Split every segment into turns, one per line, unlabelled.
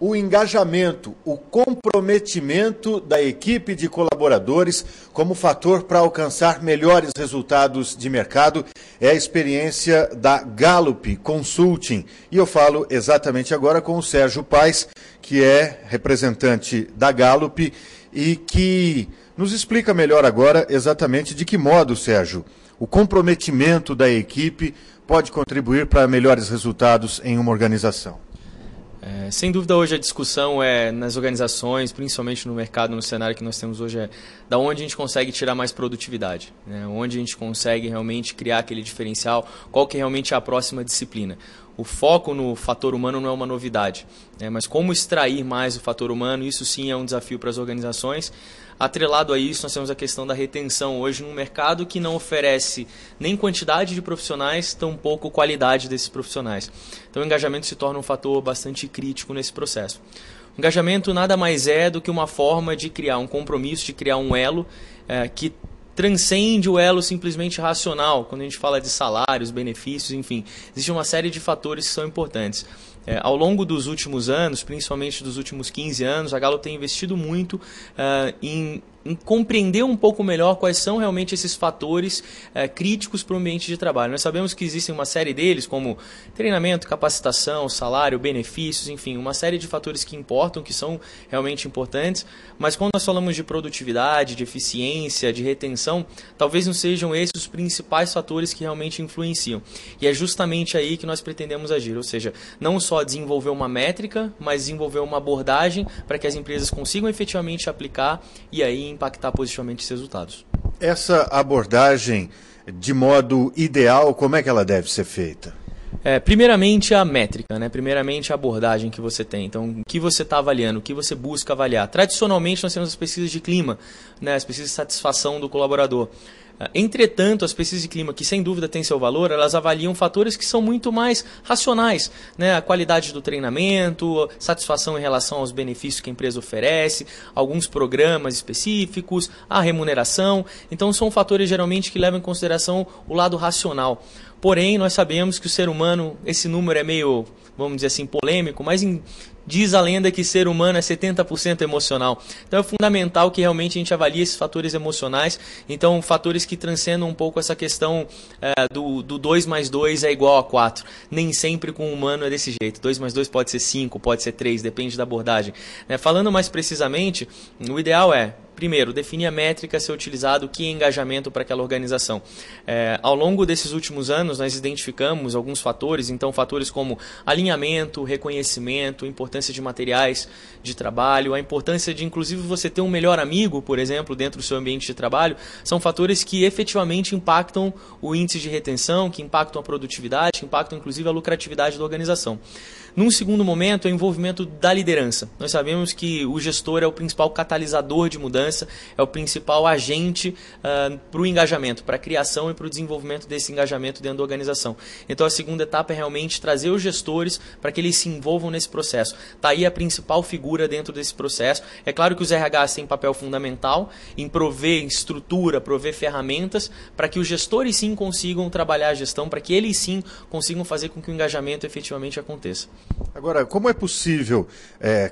o engajamento, o comprometimento da equipe de colaboradores como fator para alcançar melhores resultados de mercado é a experiência da Gallup Consulting. E eu falo exatamente agora com o Sérgio Paes, que é representante da Gallup e que nos explica melhor agora exatamente de que modo, Sérgio, o comprometimento da equipe pode contribuir para melhores resultados em uma organização.
Sem dúvida, hoje a discussão nas organizações, principalmente no mercado, no cenário que nós temos hoje, da onde a gente consegue tirar mais produtividade, né? Onde a gente consegue realmente criar aquele diferencial, qual que realmente é a próxima disciplina. O foco no fator humano não é uma novidade, né? Mas como extrair mais o fator humano, isso sim é um desafio para as organizações. Atrelado a isso, nós temos a questão da retenção hoje num mercado que não oferece nem quantidade de profissionais, tampouco qualidade desses profissionais. Então o engajamento se torna um fator bastante crítico nesse processo. O engajamento nada mais é do que uma forma de criar um compromisso, de criar um elo que transcende o elo simplesmente racional, quando a gente fala de salários, benefícios, enfim. Existe uma série de fatores que são importantes. Ao longo dos últimos anos, principalmente dos últimos 15 anos, a Gallup tem investido muito em compreender um pouco melhor quais são realmente esses fatores críticos para o ambiente de trabalho. Nós sabemos que existem uma série deles, como treinamento, capacitação, salário, benefícios, enfim, uma série de fatores que importam, que são realmente importantes, mas quando nós falamos de produtividade, de eficiência, de retenção, talvez não sejam esses os principais fatores que realmente influenciam. E é justamente aí que nós pretendemos agir, ou seja, não só desenvolver uma métrica, mas desenvolver uma abordagem para que as empresas consigam efetivamente aplicar e aí impactar positivamente os resultados.
Essa abordagem, de modo ideal, como é que ela deve ser feita?
Primeiramente a métrica, né? Primeiramente a abordagem que você tem. Então, o que você está avaliando, o que você busca avaliar. Tradicionalmente, nós temos as pesquisas de clima, né? As pesquisas de satisfação do colaborador. Entretanto, as pesquisas de clima, que sem dúvida têm seu valor, elas avaliam fatores que são muito mais racionais, né? A qualidade do treinamento, satisfação em relação aos benefícios que a empresa oferece, alguns programas específicos, a remuneração. Então, são fatores geralmente que levam em consideração o lado racional. Porém, nós sabemos que o ser humano, esse número é meio, vamos dizer assim, polêmico, mas diz a lenda que ser humano é 70% emocional. Então é fundamental que realmente a gente avalie esses fatores emocionais. Então, fatores que transcendam um pouco essa questão do 2 mais 2 é igual a 4. Nem sempre com o humano é desse jeito. 2 mais 2 pode ser 5, pode ser 3, depende da abordagem. Falando mais precisamente, o ideal é, primeiro, definir a métrica a ser utilizado, que é engajamento para aquela organização. Ao longo desses últimos anos, nós identificamos alguns fatores, então fatores como alinhamento, reconhecimento, importância de materiais de trabalho, a importância de, inclusive, você ter um melhor amigo, por exemplo, dentro do seu ambiente de trabalho, são fatores que efetivamente impactam o índice de retenção, que impactam a produtividade, que impactam, inclusive, a lucratividade da organização. Num segundo momento, é o envolvimento da liderança. Nós sabemos que o gestor é o principal catalisador de mudança, é o principal agente para o engajamento, para a criação e para o desenvolvimento desse engajamento dentro da organização. Então, a segunda etapa é realmente trazer os gestores para que eles se envolvam nesse processo. Está aí a principal figura dentro desse processo. É claro que os RHs têm papel fundamental em prover estrutura, prover ferramentas para que os gestores sim consigam trabalhar a gestão, para que eles sim consigam fazer com que o engajamento efetivamente aconteça.
Agora, como é possível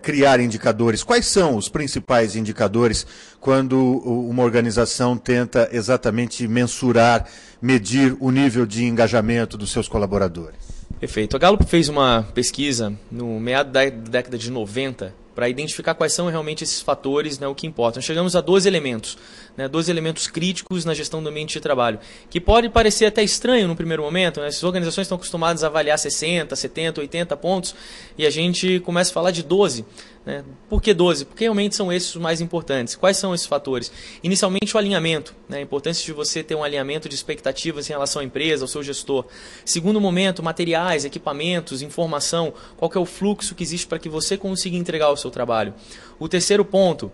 criar indicadores? Quais são os principais indicadores quando uma organização tenta exatamente mensurar, medir o nível de engajamento dos seus colaboradores?
Perfeito. A Gallup fez uma pesquisa no meado da década de 90 para identificar quais são realmente esses fatores, né, o que importa. Nós chegamos a 12 elementos, né, 12 elementos críticos na gestão do ambiente de trabalho, que pode parecer até estranho no primeiro momento, né? Essas organizações estão acostumadas a avaliar 60, 70, 80 pontos, e a gente começa a falar de 12. Né? Por que 12? Porque realmente são esses os mais importantes. Quais são esses fatores? Inicialmente o alinhamento, né? A importância de você ter um alinhamento de expectativas em relação à empresa, ao seu gestor. Segundo momento, materiais, equipamentos, informação, qual que é o fluxo que existe para que você consiga entregar o seu trabalho. O terceiro ponto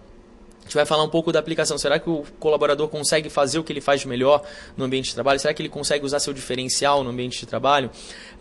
A gente vai falar um pouco da aplicação. Será que o colaborador consegue fazer o que ele faz de melhor no ambiente de trabalho? Será que ele consegue usar seu diferencial no ambiente de trabalho?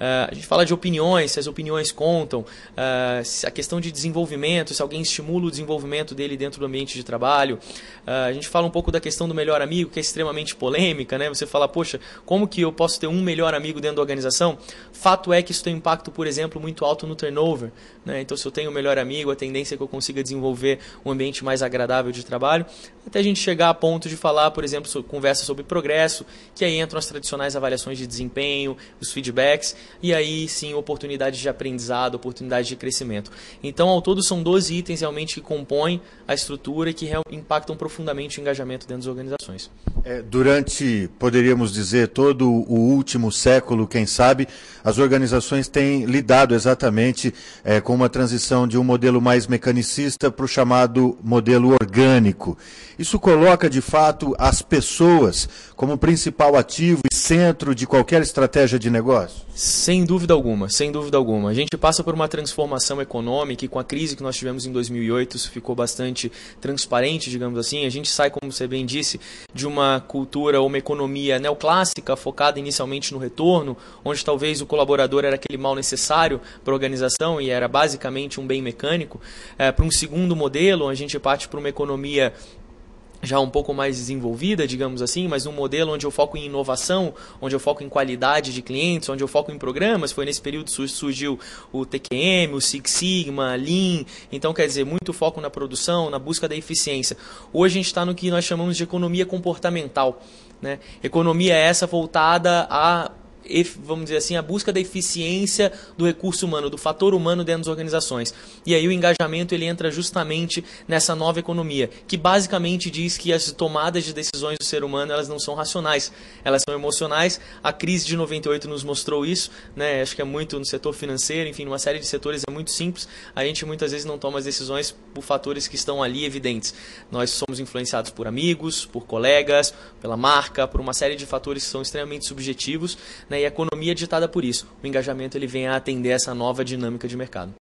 A gente fala de opiniões, se as opiniões contam, a questão de desenvolvimento, se alguém estimula o desenvolvimento dele dentro do ambiente de trabalho. A gente fala um pouco da questão do melhor amigo, que é extremamente polêmica, né? Você fala, poxa, como que eu posso ter um melhor amigo dentro da organização? Fato é que isso tem um impacto, por exemplo, muito alto no turnover, né? Então, se eu tenho um melhor amigo, a tendência é que eu consiga desenvolver um ambiente mais agradável de trabalho, até a gente chegar a ponto de falar, por exemplo, conversa sobre progresso, que aí entram as tradicionais avaliações de desempenho, os feedbacks, e aí sim oportunidades de aprendizado, oportunidades de crescimento. Então, ao todo, são 12 itens realmente que compõem a estrutura e que impactam profundamente o engajamento dentro das organizações.
Durante, poderíamos dizer, todo o último século, quem sabe, as organizações têm lidado exatamente com uma transição de um modelo mais mecanicista para o chamado modelo orgânico. Isso coloca, de fato, as pessoas como principal ativo e centro de qualquer estratégia de negócio?
Sem dúvida alguma, sem dúvida alguma. A gente passa por uma transformação econômica e com a crise que nós tivemos em 2008, isso ficou bastante transparente, digamos assim. A gente sai, como você bem disse, de uma cultura ou uma economia neoclássica, focada inicialmente no retorno, onde talvez o colaborador era aquele mal necessário para a organização e era basicamente um bem mecânico, para um segundo modelo, onde a gente parte para uma economia já um pouco mais desenvolvida, digamos assim, mas um modelo onde eu foco em inovação, onde eu foco em qualidade de clientes, onde eu foco em programas. Foi nesse período que surgiu o TQM, o Six Sigma, Lean. Então, quer dizer, muito foco na produção, na busca da eficiência. Hoje a gente está no que nós chamamos de economia comportamental, né? Economia essa voltada a, vamos dizer assim, a busca da eficiência do recurso humano, do fator humano dentro das organizações. E aí o engajamento ele entra justamente nessa nova economia, que basicamente diz que as tomadas de decisões do ser humano elas não são racionais, elas são emocionais. A crise de 98 nos mostrou isso, né? Acho que é muito no setor financeiro, enfim, numa série de setores é muito simples. A gente muitas vezes não toma as decisões por fatores que estão ali evidentes. Nós somos influenciados por amigos, por colegas, pela marca, por uma série de fatores que são extremamente subjetivos, né? E a economia é ditada por isso. O engajamento ele vem a atender essa nova dinâmica de mercado.